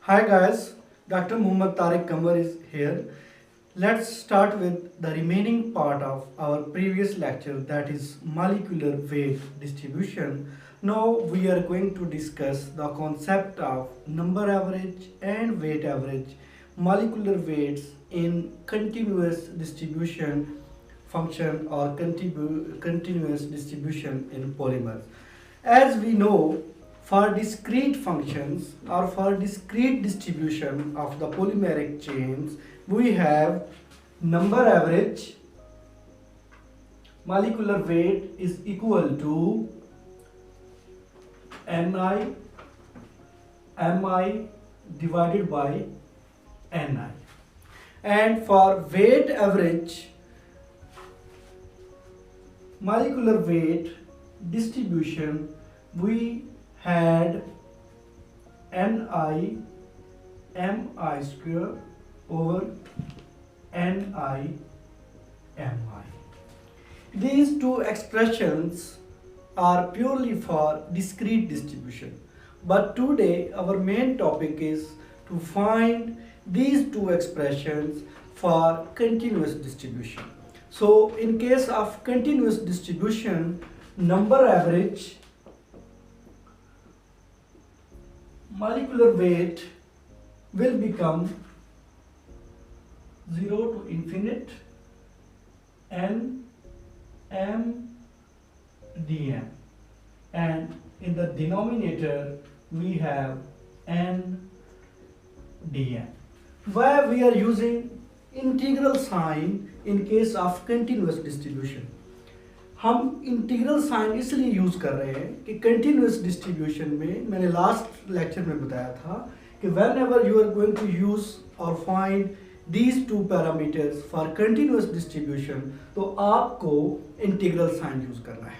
Hi guys, Dr. Muhammad Tariq Kamar is here. Let's start with the remaining part of our previous lecture, that is molecular weight distribution. Now we are going to discuss the concept of number average and weight average molecular weights in continuous distribution function or continuous distribution in polymers. As we know, for discrete functions or for discrete distribution of the polymeric chains, we have number average molecular weight is equal to Ni Mi divided by Ni. And for weight average molecular weight distribution, we had Ni Mi square over Ni Mi. These two expressions are purely for discrete distribution, but today our main topic is to find these two expressions for continuous distribution. So in case of continuous distribution, number average molecular weight will become 0 to infinite n m dm, and in the denominator we have n dm. Why we are using integral sign in case of continuous distribution? हम integral sign इसलिए use कर रहे हैं कि continuous distribution में मैंने last lecture में बताया था कि whenever you are going to use और find these two parameters for continuous distribution, तो आपको इंटीग्रल साइन यूज करना है।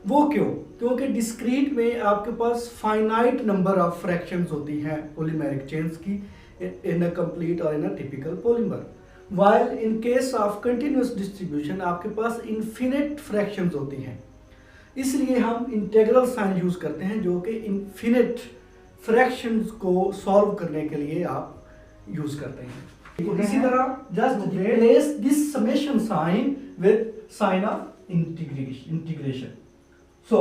वो क्यों? क्योंकि डिस्क्रीट में आपके पास फाइनाइट नंबर ऑफ फ्रैक्शंस होती हैं पॉलीमेरिक चेन्स की इन अ कंप्लीट और in a typical polymer, while in case of continuous distribution आपके पास infinite fractions होती हैं। इसलिए हम इंटीग्रल साइन यूज करते हैं जो कि infinite fractions को सॉल्व करने के लिए आप यूज करते हैं। इसी तरह just replace this summation sign with sign of integration. So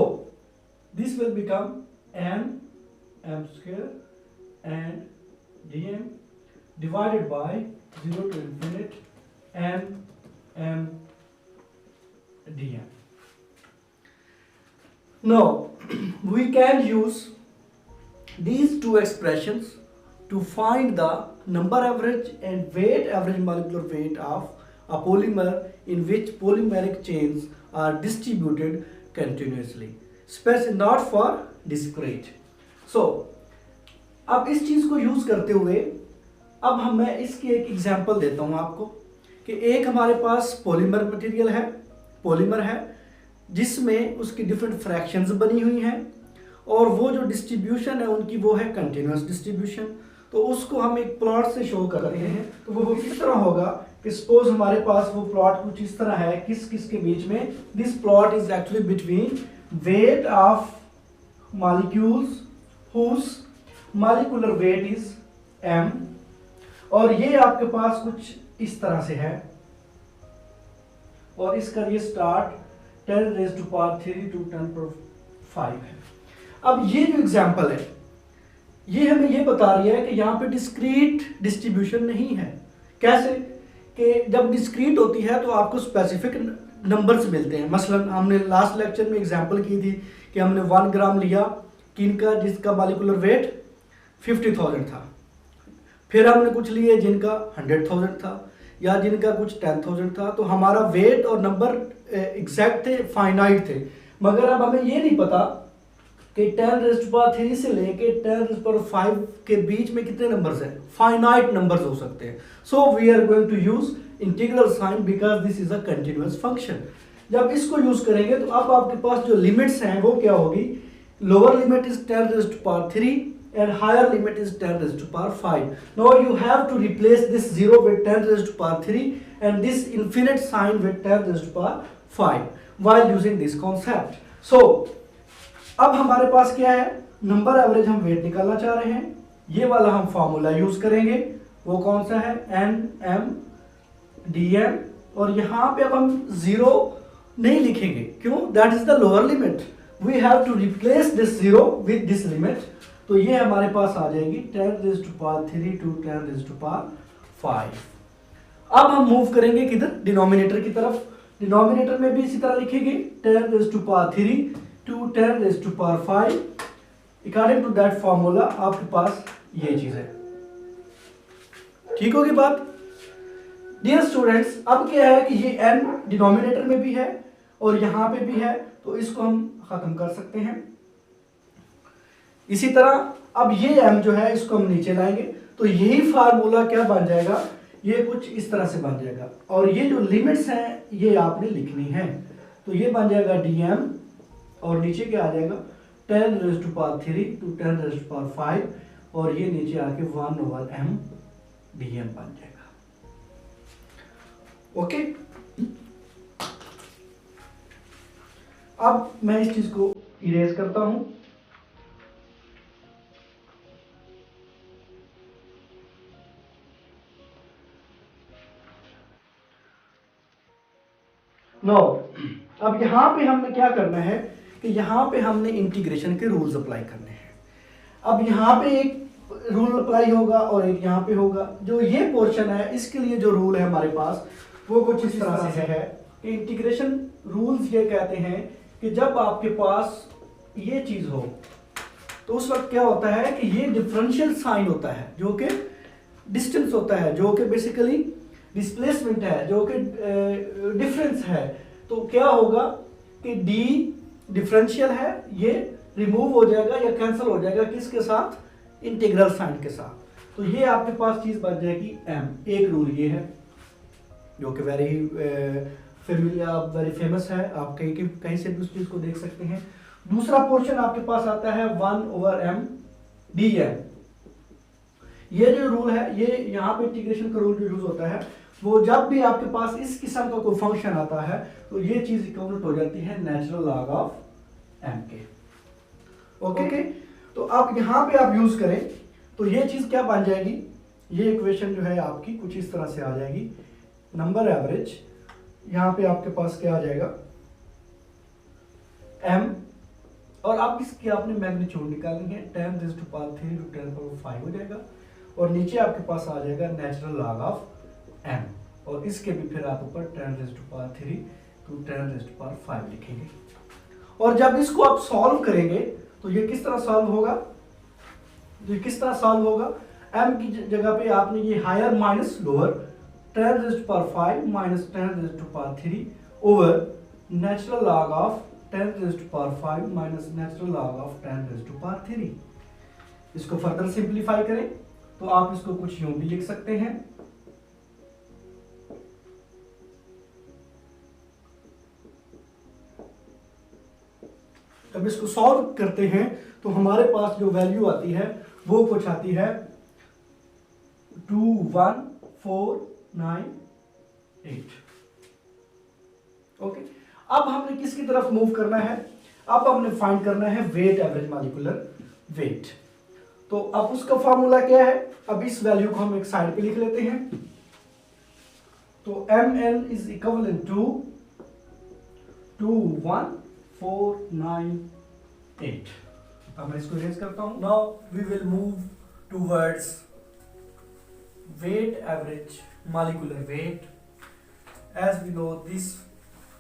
this will become m square and dm divided by 0 to infinite m dm. Now we can use these two expressions to find the number average and weight average molecular weight of a polymer in which polymeric chains are distributed continuously, especially not for discrete. So अब इस चीज को use करते हुए अब मैं इसकी एक एग्जांपल देता हूं आपको कि एक हमारे पास पॉलीमर मटेरियल है, पॉलीमर है जिसमें उसकी डिफरेंट फ्रैक्शंस बनी हुई हैं और वो जो डिस्ट्रीब्यूशन है उनकी वो है कंटिन्यूस डिस्ट्रीब्यूशन। तो उसको हम एक प्लॉट से शो करते हैं। तो वो किस तरह होगा कि सपोज हमारे पास वो प्लॉट कुछ इस तरह है, किस किस के बीच में, this plot is actually between weight of molecules whose molecular weight is m, और ये आपके पास कुछ इस तरह से है और इसका ये start 10 raised to power 3 to 10 power 5 है। अब ये जो एग्जांपल है ये हमें ये बता रही है कि यहाँ पे डिस्क्रीट डिस्ट्रीब्यूशन नहीं है। कैसे कि जब डिस्क्रीट होती है तो आपको स्पेसिफिक नंबर्स मिलते हैं। मसलन हमने लास्ट लेक्चर में एग्जांपल की थी कि हमने 1 ग्राम लिया किनका जिसका मॉलिक्यूलर वेट 50,000 था, फिर हमने कुछ लिए जिनका 100,000 था या जिनका कुछ 10,000 था। तो हमारा वेट और नंबर एग्जैक्ट थे, फाइनाइट थे, मगर अब हमें ये नहीं पता कि 10 raised to power 3 से लेके 10 raised to power 5 के बीच में कितने नंबर्स हैं। फाइनाइट नंबर्स हो सकते हैं। So we are going to use integral sign because this is a continuous function. जब इसको यूज करेंगे तो अब आपके पास जो लिमिट्स हैं वो क्या होगी, lower limit is 10 raised to power 3 and higher limit is 10 raised to power 5. Now you have to replace this 0 with 10 raised to power 3 and this infinite sign with 10 raised to power 5 while using this concept. So अब हमारे पास क्या है, number average हम wait निकालना चाह रहे हैं ये वाला हम फॉर्मूला यूज करेंगे। वो कौन सा है, एन एम डी एम। और यहाँ पे अब हम जीरो नहीं लिखेंगे, क्यों, that is the lower limit, we have to replace this zero with this limit. तो ये हमारे पास आ जाएगी 10⁻³ to 10⁵। अब हम मूव करेंगे किधर, डिनोमिनेटर की तरफ। डिनोमिनेटर में भी इसी तरह लिखेंगे 10⁻³ to 10⁵। According to that formula आपके पास ये चीज है। ठीक होगी बात। डियर स्टूडेंट्स, अब क्या है कि ये n डिनोमिनेटर में भी है और यहाँ पे भी है, तो इसको हम खत्म कर सकते हैं। इसी तरह अब ये m जो है इसको हम नीचे लाएंगे, तो यही फार्मूला क्या बन जाएगा, ये कुछ इस तरह से बन जाएगा। और ये जो लिमिट्स हैं ये आपने लिखनी है। तो ये बन जाएगा dm और नीचे क्या आ जाएगा 10⁻³ to 10⁵। और ये नीचे आके 1/m dm बन जाएगा। ओके, अब मैं इस चीज को इरेज करता हूं। नो, अब यहां पे हमने क्या करना है कि यहां पे हमने इंटीग्रेशन के रूल्स अप्लाई करने हैं। अब यहां पे एक रूल अप्लाई होगा और एक यहाँ पे होगा। जो ये पोर्शन है इसके लिए जो रूल है हमारे पास वो कुछ इस तरह से है कि इंटीग्रेशन रूल्स ये कहते हैं कि जब आपके पास ये चीज हो तो उस वक्त क्या होता है कि ये डिफरेंशियल साइन होता है, जो कि डिस्टेंस होता है, जो कि बेसिकली डिस्प्लेसमेंट है, जो कि डिफरेंस है। तो क्या होगा कि डी डिफरेंशियल है, ये रिमूव हो जाएगा या कैंसिल हो जाएगा किसके साथ, इंटीग्रल साइन के साथ। तो ये आपके पास चीज बन जाएगी m। एक रूल ये है जो कि वेरी फेमस है, आप कहीं से भी उस चीज को देख सकते हैं। दूसरा पोर्शन आपके पास आता है 1/m dm। ये जो रूल है, ये यहाँ पे इंटीग्रेशन का रूल जो यूज होता है वो जब भी आपके पास इस किस्म का कोई फंक्शन आता है तो ये चीज इक्विवेलेंट हो जाती है नेचुरल लॉग ऑफ m के। ओके, तो अब यहाँ पे आप यूज करें तो ये चीज क्या बन जाएगी, ये इक्वेशन जो है आपकी कुछ इस तरह से आ जाएगी। नंबर एवरेज यहाँ पे आपके पास क्या आ जाएगा m, और आप इसकी आपने मैग्नीट्यूड निकालनी है 10⁻³ to 10⁵ हो जाएगा। और नीचे आपके पास आ जाएगा नेचुरल लॉग ऑफ m, और इसके भी फिर आप ऊपर 10⁻³ to 10⁵ लिखेंगे। और जब इसको आप सॉल्व करेंगे तो ये किस तरह सॉल्व होगा, ये किस तरह सॉल्व होगा, m की जगह पे आपने ये higher minus lower 10⁵ minus 10⁻³ over natural log of 10⁵ minus natural log of 10⁻³। इसको फर्दर सिंप्लीफाई करें तो आप इसको कुछ यूं भी लिख सकते हैं, जब इसको सॉल्व करते हैं तो हमारे पास जो वैल्यू आती है वो कुछ आती है 21498। ओके, अब हमने किसकी तरफ मूव करना है, अब हमने फाइंड करना है वेट, एवरेज मॉलिक्यूलर वेट। तो अब उसका फॉर्मूला क्या है, अब इस वैल्यू को हम एक साइड पे लिख लेते हैं। तो ml इज इक्विवेलेंट टू 21498। अब मैं इसको इरेज करता हूं। Now we will move towards weight average molecular weight. As we know, this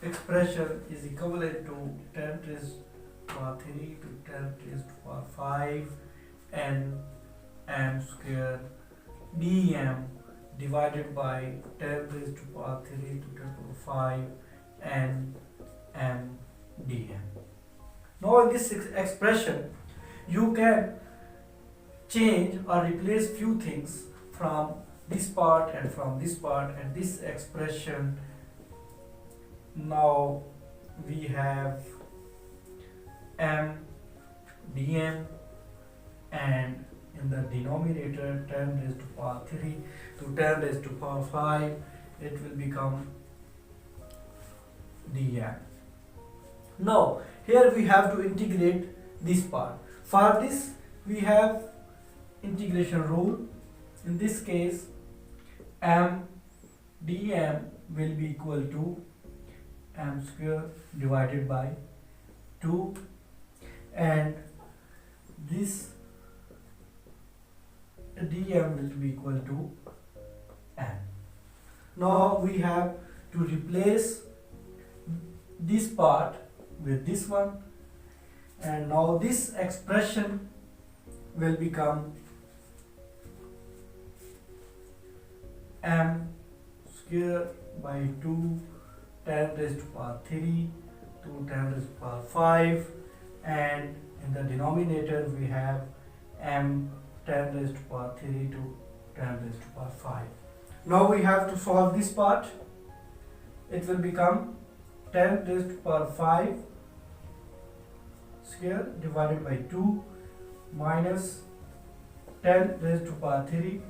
expression is equivalent to 10⁻³ to 10⁵ n m square dm divided by 10⁻³ to 10⁵ n m dm. Now in this expression you can change or replace few things from this part and from this part, and this expression now we have m dm, and in the denominator 10⁻³ to 10⁵ it will become dm. Now here we have to integrate this part. For this we have integration rule. In this case, m dm will be equal to m square divided by 2, and this dm will be equal to m. Now we have to replace this part with this one, and now this expression will become m square by 2 10 raised to power 3 to 10 raised to power 5, and in the denominator we have m 10 raised to power 3 to 10 raised to power 5. Now we have to solve this part. It will become 10 raised to power 5 square divided by 2 minus 10 raised to power 3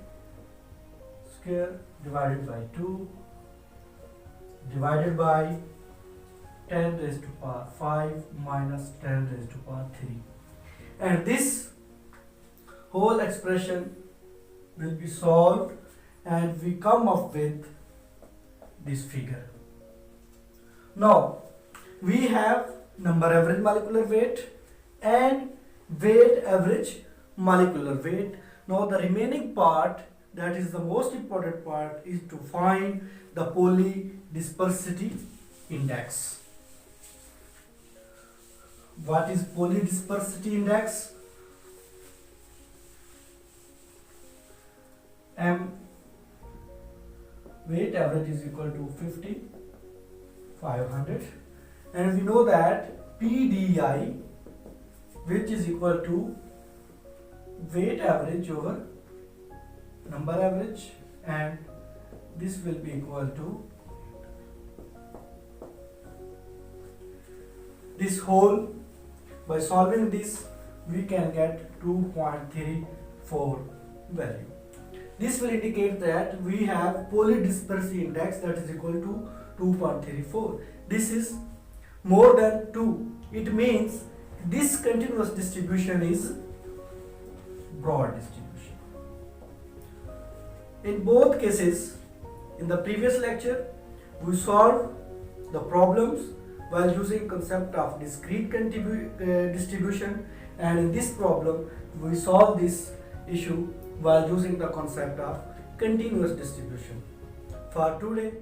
square divided by 2 divided by 10 raised to power 5 minus 10 raised to power 3, and this whole expression will be solved and we come up with this figure. Now we have number average molecular weight and weight average molecular weight. Now the remaining part, that is the most important part, is to find the polydispersity index. What is polydispersity index? M weight average is equal to 50 500, and we know that PDI, which is equal to weight average over number average, and this will be equal to this whole. By solving this we can get 2.34 value. This will indicate that we have polydispersity index that is equal to 2.34. This is more than 2. It means this continuous distribution is broad distribution. In both cases, in the previous lecture, we solved the problems while using concept of discrete distribution, and in this problem we solve this issue while using the concept of continuous distribution. For today,